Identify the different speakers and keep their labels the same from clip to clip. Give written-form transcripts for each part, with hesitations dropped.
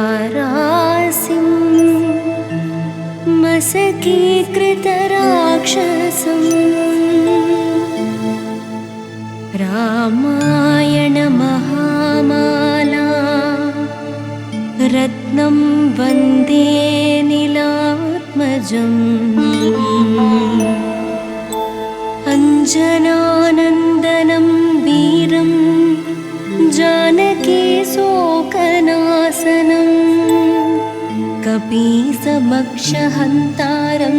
Speaker 1: गोष्पदीकृतवारासिं मसकीकृतराक्षसं रामायणमहामाला रत्नं वन्दे नीलात्मजम् अञ्जनानन्दनं वीरं जानकीशोकनाशनं कपीसमक्षहन्तारं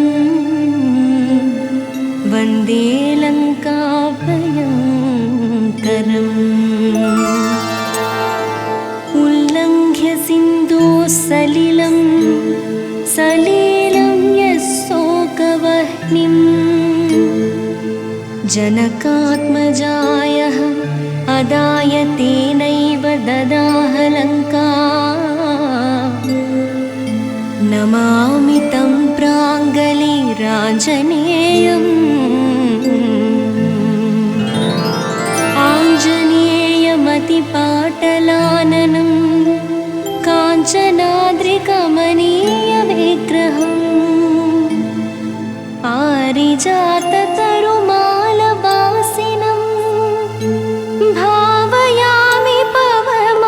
Speaker 1: वन्दे लङ्काभयङ्करम् उल्लङ्घ्य सिन्धुसलिलं सलीलं यशोकवह्निं जनकात्मजायः अदाय तेनैव ददाह लङ्का नमामि तं प्राञ्जलिराञ्जनेयम् आञ्जनेयमतिपाटलाननं काञ्चनाद्रिकमनीयविग्रहम् पारिजाततरुमालवासिनं भावयामि पवमानवन्दनं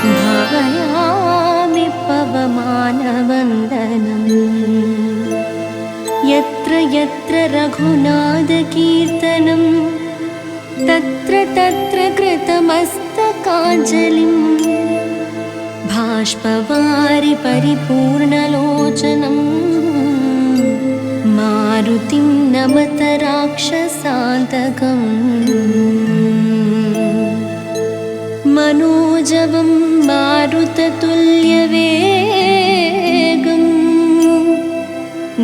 Speaker 1: भावयामि पवमानवन्दनं यत्र यत्र रघुनाथकीर्तनं तत्र तत्र कृतमस्तकाञ्जलिं बाष्पवारि परिपूर्णलोचनं मारुतिं नमत राक्षसान्तकम् मनोजवं मारुततुल्यवेगं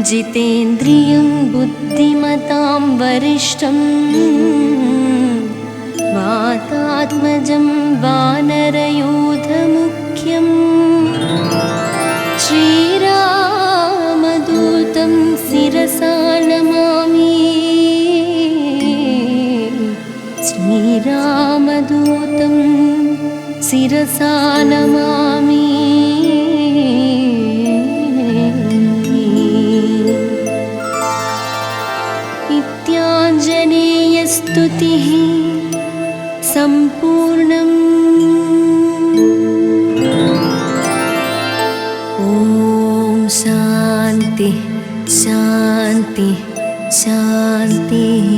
Speaker 1: जितेन्द्रियं बुद्धिमतां वरिष्ठं वातात्मजं वानरयूथमुख्यं श्रीरामदूतं शिरसा नमामि श्रीरामदूतं शिरसा नमामि इत्याञ्जनेयस्तुतिः सम्पूर्णम्। ॐ शान्ति शान्ति शान्तिः।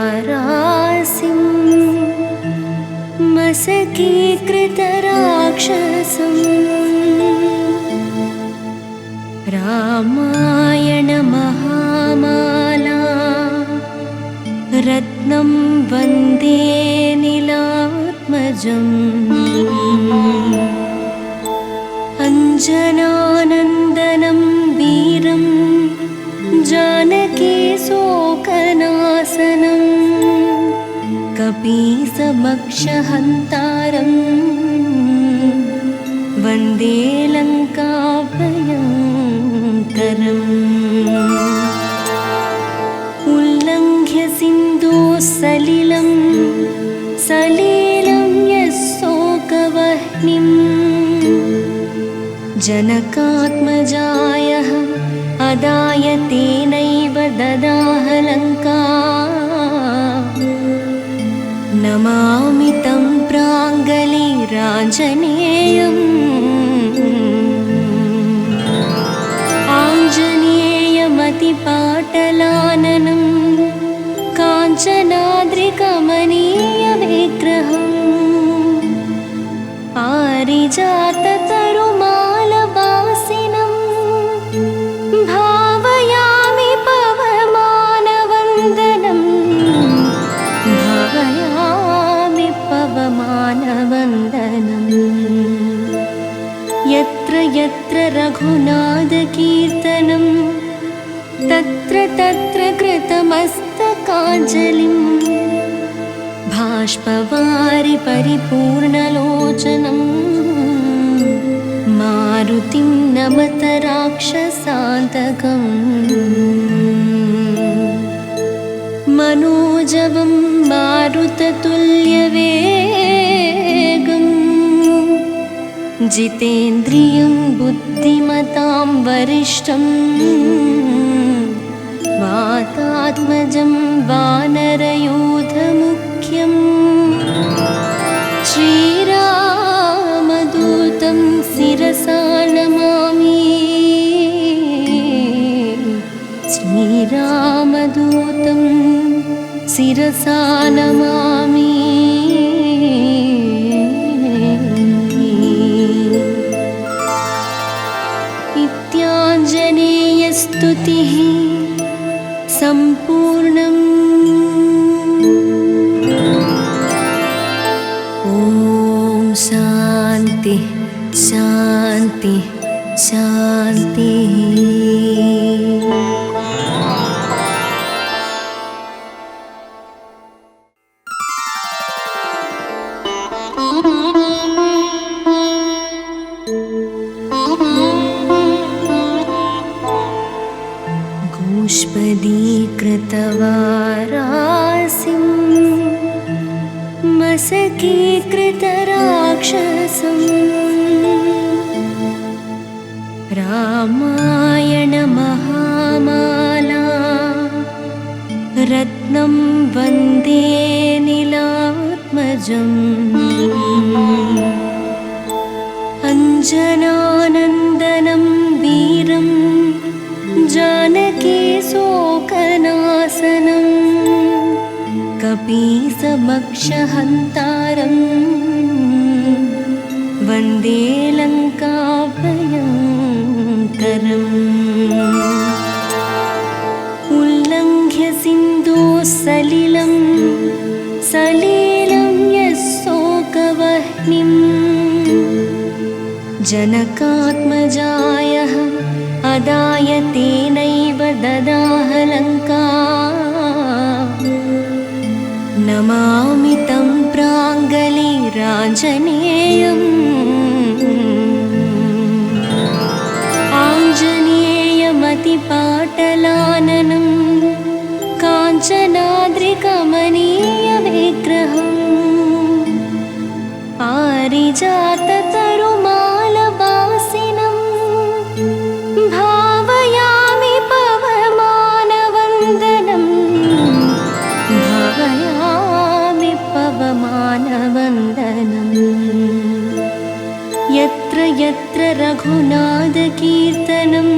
Speaker 1: गोष्पदीकृतवारासिं मसकीकृतराक्षसं रामायणमहामाला रत्नं वन्दे नीलात्मजम् अञ्जनानन्दनं वीरं जानकीशोकनाशनं कपीसमक्षहन्तारं वन्दे लङ्काभयङ्करम् उल्लङ्घ्य सिन्धुसलिलं सलीलं यशोकवह्निं जनकात्मजायः अदाय तेनैव ददाह लङ्का नमामि तं प्राञ्जलिराञ्जनेयम् आञ्जनेयमतिपाटलाननं काञ्चनाद्रिकमनीयविग्रहम् पारिजाततरुमालवासिनं भावयामि पवमानवन्दनं भावयामि पवमानवन्दनं यत्र यत्र रघुनाथकीर्तनं तत्र तत्र कृतमस्तकाञ्जलिं बाष्पवारि परिपूर्णलोचनं मारुतिं नमत राक्षसान्तकम् मनोजवं मारुततुल्यवेगम् जितेन्द्रियं बुद्धिमतां वरिष्ठं वातात्मजं वानरयूथमुख्यं श्रीरामदूतं शिरसा नमामि श्रीरामदूतं शिरसा नमामि इत्याञ्जनेयस्तुतिः सम्पूर्णम्। ॐ शान्ति शान्ति शान्तिः। गोष्पदीकृतवारासिं मशकीकृतराक्षसं रामायणमहामाला रत्नं वन्दे नीलात्मजम् अञ्जनानन्दनं वीरं जानकीशोकनाशनं कपीशमक्षहन्तारं वन्दे लङ्काभयङ्करम् उल्लङ्घ्य सिन्धुसलिलं सलीलं यशोकवह्निं जनकात्मजायः अदाय तेनैव ददाह लङ्का नमामि तं प्राञ्जलिराञ्जनेयम् आञ्जनेयमतिपाटलाननं काञ्चनाद्रिकमनीयविग्रहम् पारिजाततरुमालवासिनं भावयामि पवमानवन्दनं भावयामि पवमानवन्दनं यत्र यत्र रघुनाथकीर्तनं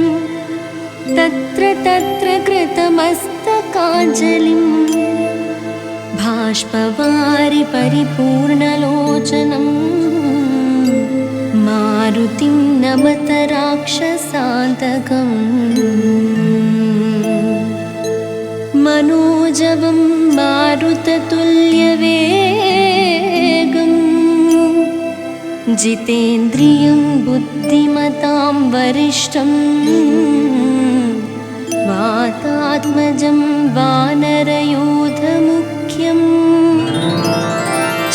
Speaker 1: तत्र तत्र कृतमस्तकाञ्जलिं बाष्पवारि परिपूर्णलोचनं मारुतिं नमत राक्षसान्तकम् मनोजवं मारुततुल्यवेगम् जितेन्द्रियं बुद्धिमतां वरिष्ठं वातात्मजं वानरयूथमुख्यं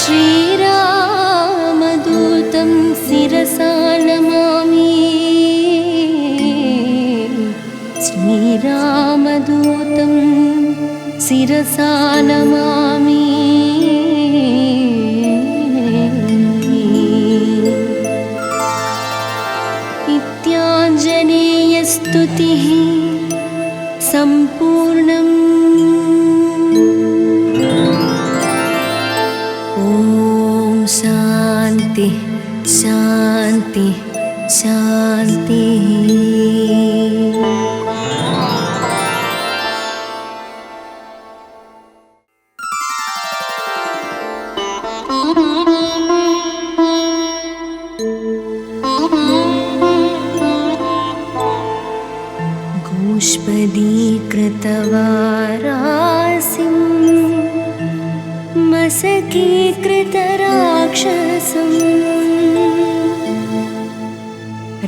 Speaker 1: श्रीरामदूतं शिरसा नमामि श्रीरामदूतं शिरसा नमामि इत्याञ्जनेयस्तुतिः सम्पूर्णम्। ॐ शान्ति शान्ति शान्तिः। गोष्पदीकृतवारासिं मशकीकृतराक्षसं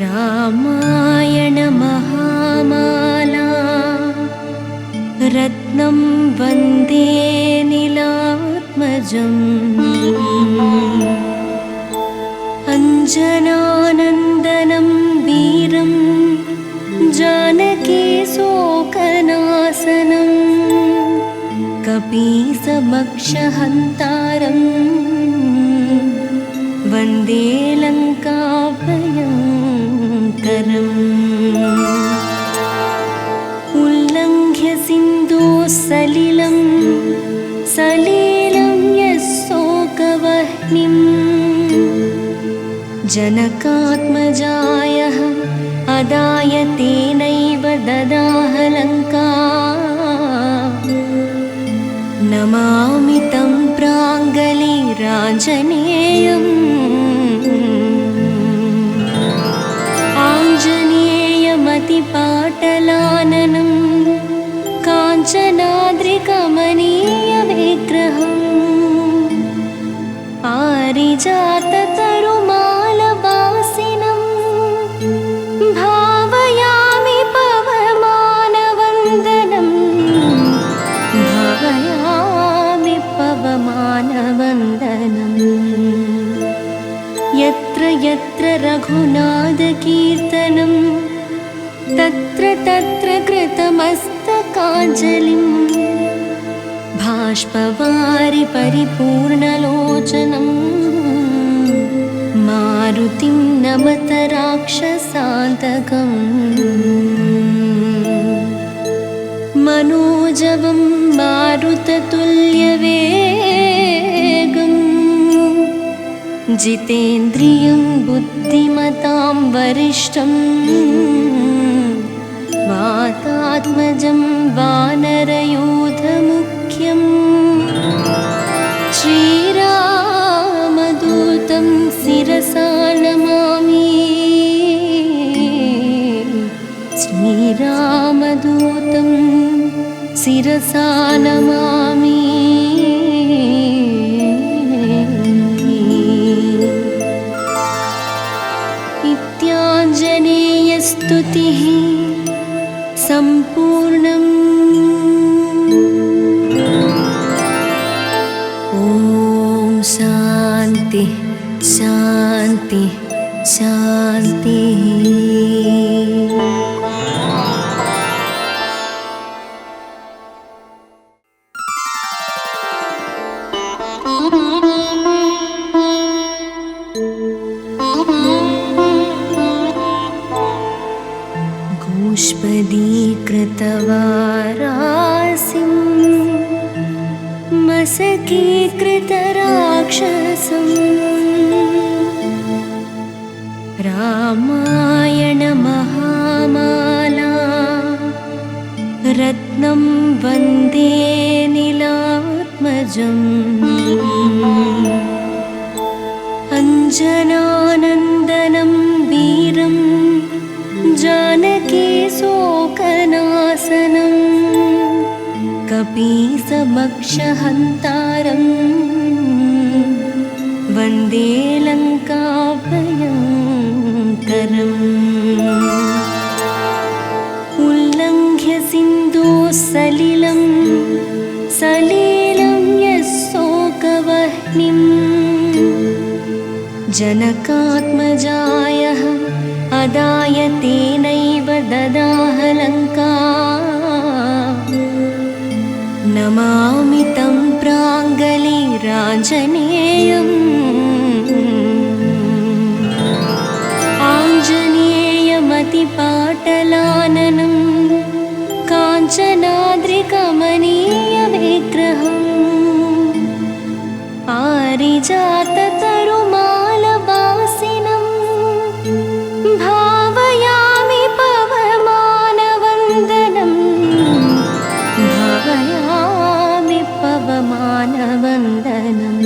Speaker 1: रामायण महामाला रत्नं वन्दे नीलात्मजम् अञ्जनानन्दनं वीरं जानकीशोकनाशनं कपीशमक्षहन्तारं वन्दे लङ्काभयङ्करम् उल्लङ्घ्य सिन्धुसलिलं सलीलं यशोकवह्निं जनकात्मजायः अदाय तेनैव ददाह लङ्का नमामि तं प्राञ्जलिराञ्जनेयम् आञ्जनेयमतिपाटलाननं काञ्चनाद्रिकमनीयविग्रहम् पारिजाततरुमालवासिनं भावयामि पवमानवन्दनं भावयामि पवमानवन्दनम् यत्र यत्र रघुनाथकीर्तनं तत्र तत्र कृतमस्तकाञ्जलिं भाष्पवारि परिपूर्णलोचनं मारुतिं नमत राक्षसान्तकम् मनोजवं मारुततुल्यवेगम् जितेन्द्रियं बुद्धिमतां वरिष्ठं वातात्मजं वानरयूथमुख्यं श्रीरामदूतं शिरसा नमामि श्रीरामदूतं शिरसा नमामि इत्याञ्जनेयस्तुतिः सम्पूर्णम् ॐ शान्ति शान्ति शान्तिः। गोष्पदीकृतवारासिं मशकीकृतराक्षसं रामायण महामाला रत्नं वन्दे नीलात्मजम् अञ्जनानन्दनं वीरं जानकीशोकनाशनं कपीशमक्षहन्तारं वन्दे लङ्काभयङ्करम् उल्लङ्घ्य सिन्धुसलिलं सलीलं यशोकवह्निं जनकात्मजायः अदाय तेनैव ददाह लङ्का नमामि तं प्राञ्जलिराञ्जनेयम् आञ्जनेयमतिपाटलाननं काञ्चनाद्रिकमनीयविग्रहम् पारिजाततरुमालवासिनं भावयामि पवमानवन्दनं भावयामि पवमानवन्दनम्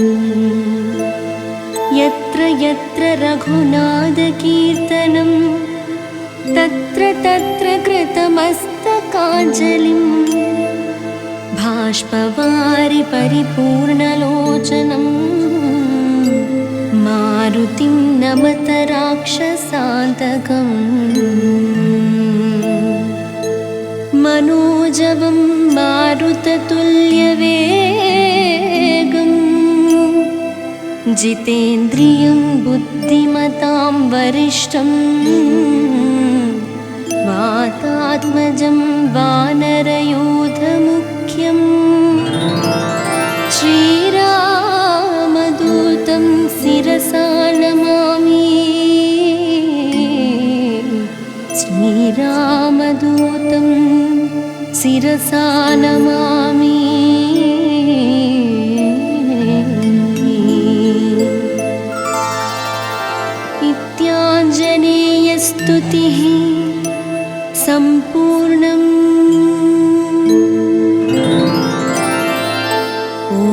Speaker 1: यत्र यत्र रघुनाथकीर्तनं तत्र तत्र कृतमस्तकाञ्जलिं भाष्पवारि परिपूर्णलोचनं मारुतिं नमत राक्षसान्तकम् मनोजवं मारुततुल्यवेगम् जितेन्द्रियं बुद्धिमतां वरिष्ठम् वातात्मजं वानरयूथमुख्यम् श्रीरामदूतं शिरसा नमामि श्रीरामदूतं शिरसा नमामि इत्याञ्जनेयस्तुतिः सम्पूर्णम्। ॐ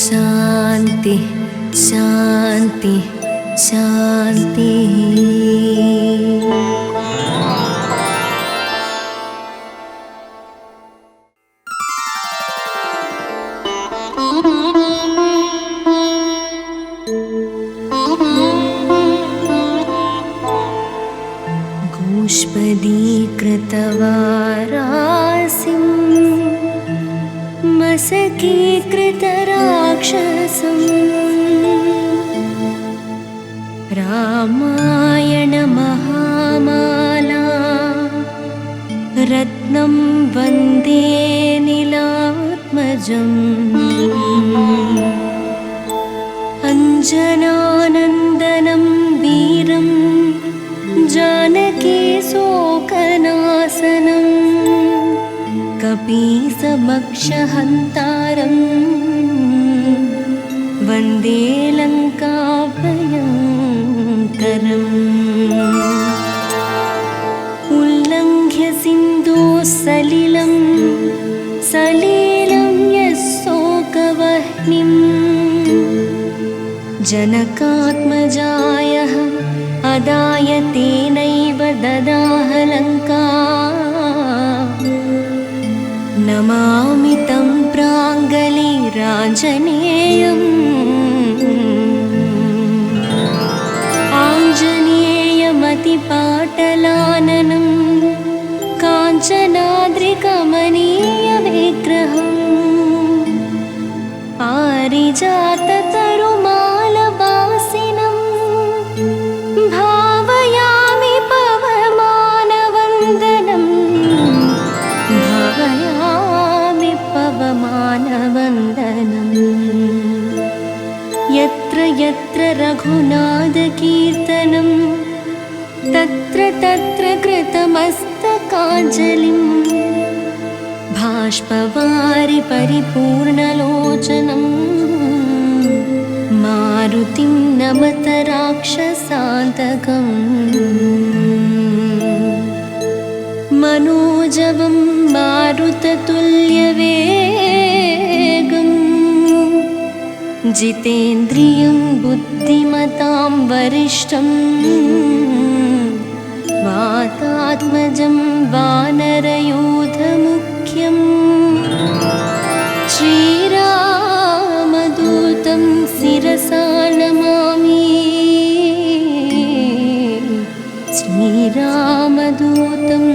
Speaker 1: शान्ति शान्ति शान्तिः। गोष्पदीकृतवारासिं मशकीकृतराक्षसम् रामायणमहामाला रत्नं वन्दे नीलात्मजम् अञ्जनानन्दनं वीरं जानकीशोकनाशनं कपीशमक्षहन्तारं वन्दे लङ्काभयङ्करम् उल्लङ्घ्य सिन्धुसलिलं सलीलं यशोकवह्निं जनकात्मजायः अदाय तेनैव ददाह लङ्का नमामि तं प्राञ्जलिराञ्जनेयम् आञ्जनेयमतिपाटलाननं काञ्चनाद्रिकमनीयविग्रहम् पारिजाततरुमालवासिनं भावयामि पवमानवन्दनं भावयामि पवमानवन्दनं यत्र यत्र रघुनाथकीर्तनं तत्र तत्र कृतमस्तकाञ्जलिं बाष्पवारि परिपूर्णलोचनं मारुतिं नमत राक्षसान्तकम् मनोजवं मारुततुल्यवेगम् जितेन्द्रियं बुद्धिमतां वरिष्ठम् वातात्मजं वानरयूथमुख्यम् श्रीरामदूतं शिरसा नमामि श्रीरामदूतं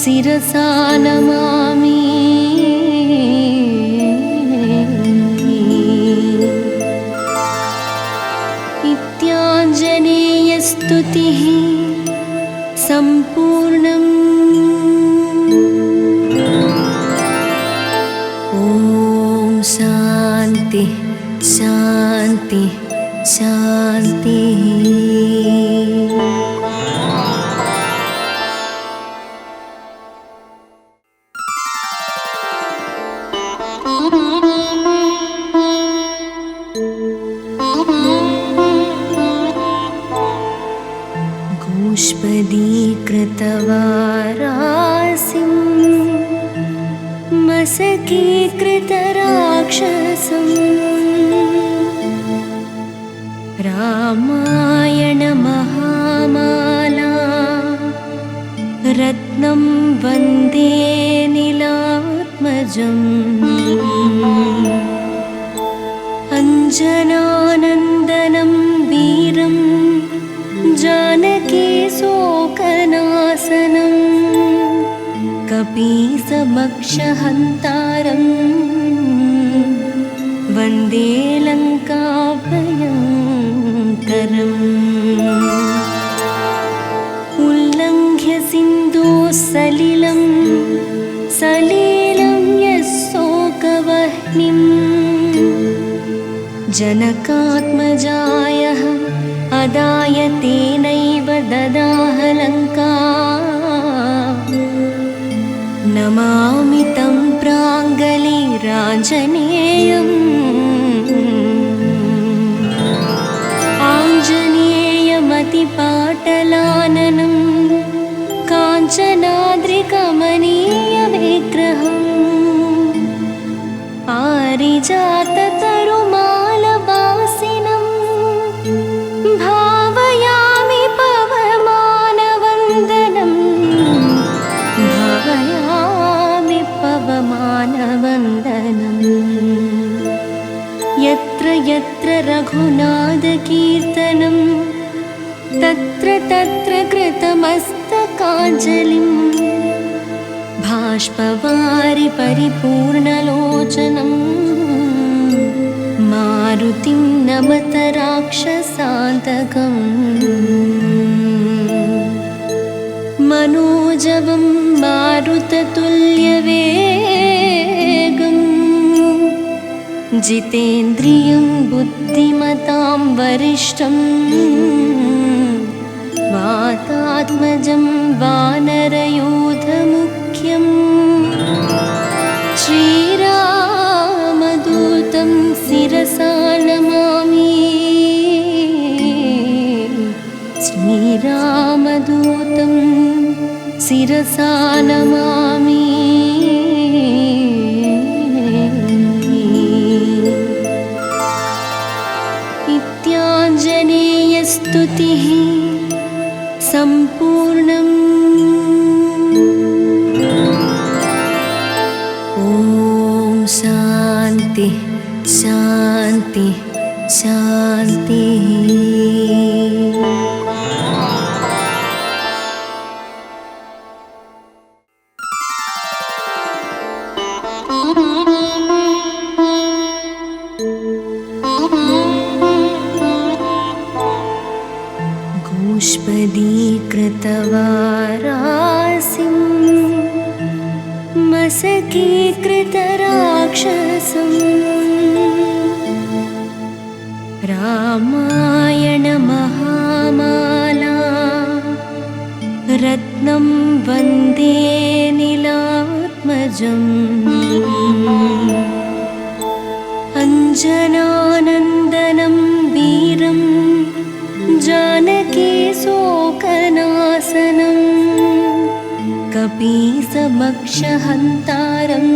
Speaker 1: शिरसा नमामि इत्याञ्जनेयस्तुतिः सम्पूर्णम्। ॐ शान्ति शान्ति शान्तिः। गोष्पदीकृतवारासिं मशकीकृतराक्षसम् रामायणमहामाला रत्नं वन्दे नीलात्मजम् अञ्जनानन्दनं समक्षहन्तारं वन्दे लङ्काभयङ्करम् उल्लङ्घ्य सिन्धुसलिलं सलीलं यस्सोकवह्निं जनकात्मजायः अदाय तेनैव ददाह लङ्का नमामि तं प्राञ्जलिराञ्जनेयम् आञ्जनेयमतिपाटलाननं काञ्चनाद्रिकमनीयविग्रहम् पारिजाततरुमालवासिनं भावयामि पवमानवन्दनं भावयामि पवमानवन्दनम् यत्र यत्र रघुनाथकीर्तनं तत्र तत्र कृतमस्तकाञ्जलिं बाष्पवारि परिपूर्णलोचनं मारुतिं नमत राक्षसान्तकम् मनोजवं मारुततुल्यवेगम् जितेन्द्रियं बुद्धिमतां वरिष्ठं वातात्मजं वानरयूथमुख्यं श्रीरामदूतं शिरसा नमामि श्रीरामदूतं शिरसा नमामि इत्याञ्जनेयस्तुतिः सम्पूर्णम् ॐ शान्ति शान्ति शान्तिः गोष्पदीकृतवारासिं मशकीकृतराक्षसं रामायणमहामाला रत्नं वन्दे नीलात्मजम् अञ्जनानन्दनं वीरं जानकीशोकनाशनं कपीसमक्षहन्तारं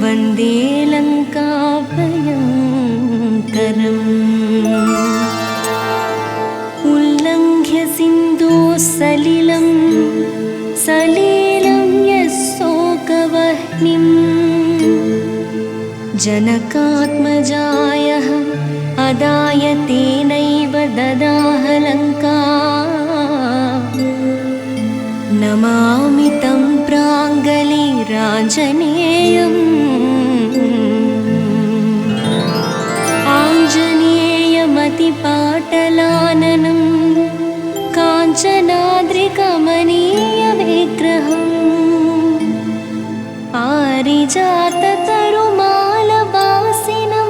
Speaker 1: वन्दे लङ्काभयङ्करम् उल्लङ्घ्य सिन्धुसलिलं सलीलं यस्सोकवह्निं जनकात्मजायः अदाय तेनैव ददाह लङ्का नमामि तं प्राञ्जलिराञ्जनेयम् आञ्जनेयमतिपाटलाननं काञ्चनाद्रिकमनीयविग्रहम् पारिजाततरुमालवासिनं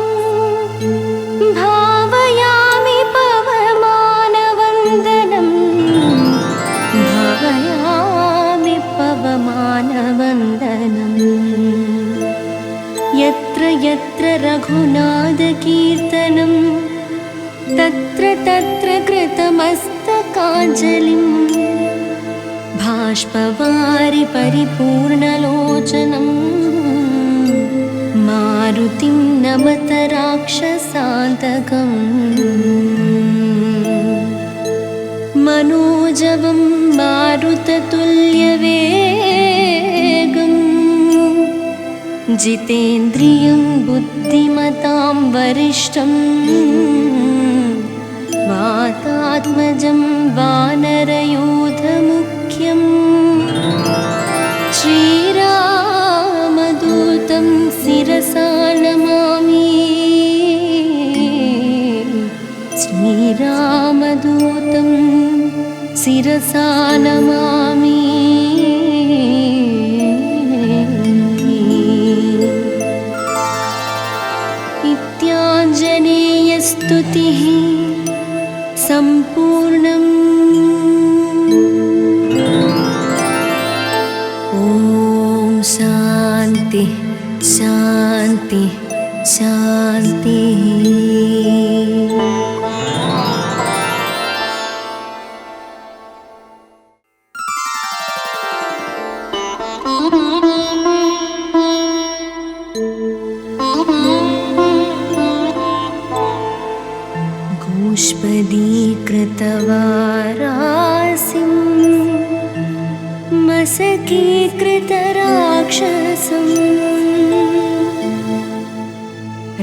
Speaker 1: भावयामि पवमानवन्दनं भावयामि पवमानवन्दनं यत्र यत्र रघुनाथकीर्तनं तत्र तत्र कृतमस्तकाञ्जलिं बाष्पवारि परिपूर्णलोचनं मारुतिं नमत राक्षसान्तकम् मनोजवं मारुततुल्यवेगम् जितेन्द्रियं बुद्धिमतां वरिष्ठं वातात्मजं वानरयूथमुख्यं श्रीरामदूतं शिरसा नमामि श्रीरामदूतं शिरसा नमामि इत्याञ्जनेयस्तुतिः सम्पूर्णम्। ॐ शान्ति शान्ति शान्तिः। गोष्पदीकृतवारासिं मशकीकृतराक्षसं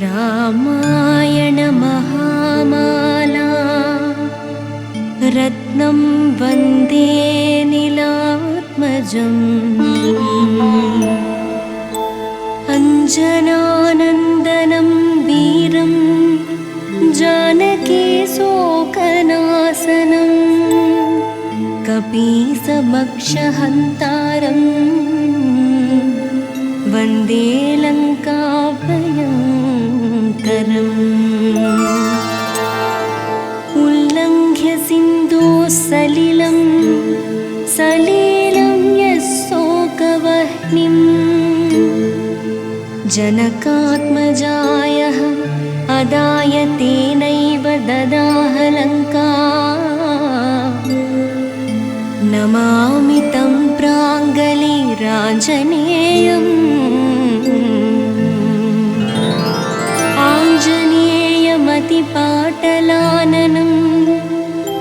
Speaker 1: रामायणमहामाला रत्नं वन्दे नीलात्मजम् अञ्जनानन्दनं वीरं जानकीशोकनाशनं कपीशमक्षहन्तारं वन्दे लङ्काभयङ्करम् उल्लङ्घ्य सिन्धुसलिलं सलीलं यशोकवह्निं जनकात्मजायः अदाय तेनैव ददाह लङ्का नमामि तं प्राञ्जलिराञ्जनेयम् आञ्जनेयमतिपाटलाननं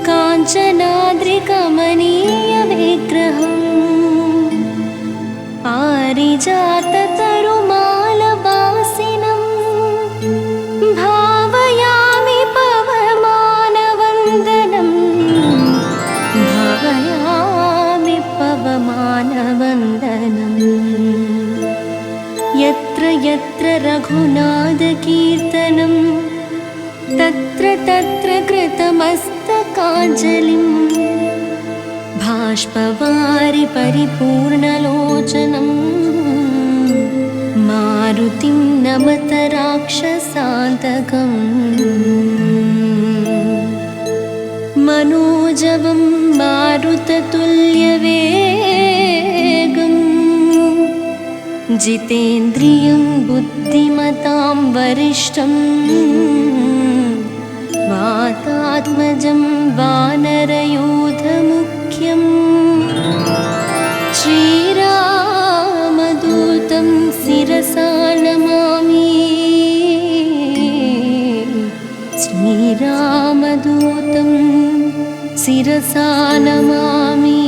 Speaker 1: काञ्चनाद्रिकमनीयविग्रहम् पारिजाततरुमालवासिनं भावयामि पवमानवन्दनं भावयामि पवमानवन्दनम् यत्र यत्र रघुनाथकीर्तनं तत्र तत्र कृतमस्तकाञ्जलिं भाष्पवारि परिपूर्णलोचनं मारुतिं नमत राक्षसान्तकम् मनोजवं मारुततुल्यवेगं जितेन्द्रियं बुद्धिमतां वरिष्ठं वातात्मजं वानरयूथमुख्यं श्रीरामदूतं शिरसा नमामि श्रीरामदूतं शिरसा नमामि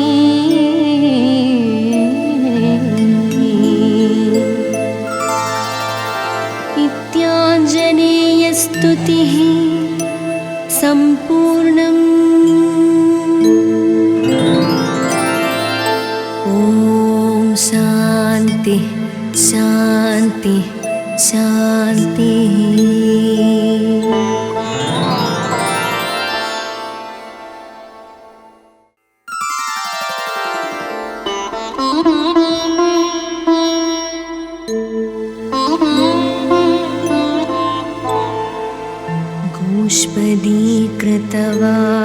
Speaker 1: इत्याञ्जनेयस्तुतिः सम्पूर्णम्। ॐ शान्ति शान्ति शान्तिः।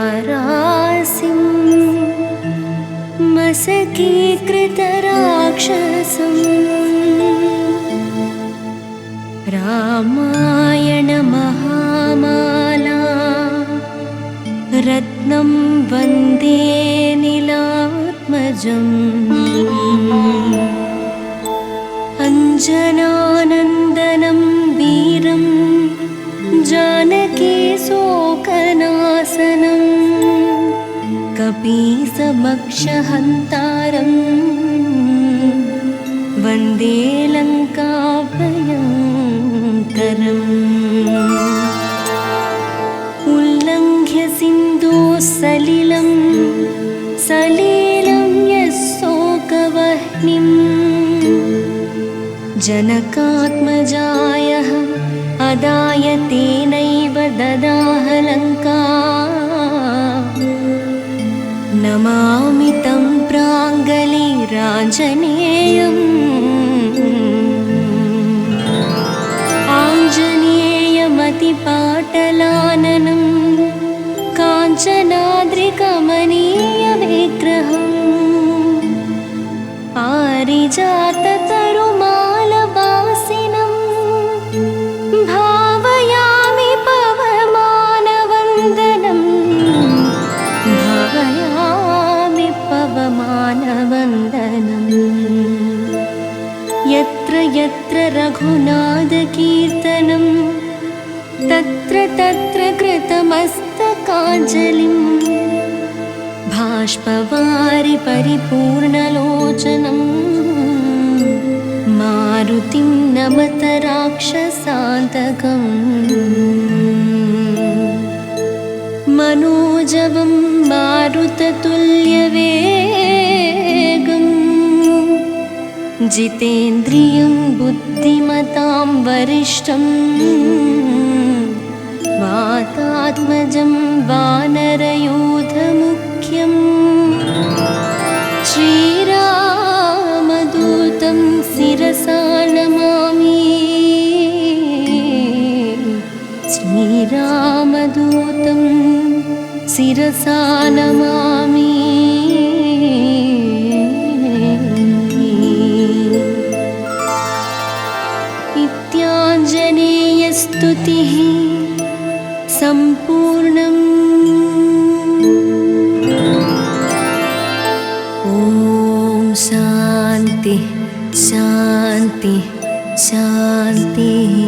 Speaker 1: गोष्पदीकृतवारासिं मशकीकृतराक्षसं रामायणमहामाला रत्नं वन्दे नीलात्मजम् अञ्जनानन्दनं वीरं जानकीशोकनाशनं कपीशमक्षहन्तारं वन्दे लङ्काभयङ्करम् उल्लङ्घ्य सिन्धुसलिलं सलीलं यशोकवह्निम् जनकात्मजायः अदाय तेनैव ददाह लङ्का नमामि तं प्राञ्जलिराञ्जनेयम् आञ्जनेयमतिपाटलाननं काञ्चनाद्रिकमनीयविग्रहम् पारिजाततरुमालवासिनं भावयामि पवमानवन्दनं भावयामि पवमानवन्दनम् यत्र यत्र रघुनाथकीर्तनं तत्र तत्र कृतमस्तकाञ्जलिं भाष्पवारि परिपूर्णलोचनं मारुतिं नमत राक्षसान्तकम् मनोजवं मारुततुल्यवेगम् जितेन्द्रियं बुद्धिमतां वरिष्ठम् वातात्मजं वानरयूथमुख्यम् श्रीरामदूतं शिरसा नमामि श्रीरामदूतं शिरसा नमामि इत्याञ्जनेयस्तुतिः सम्पूर्णम्। ॐ शान्ति शान्ति शान्तिः।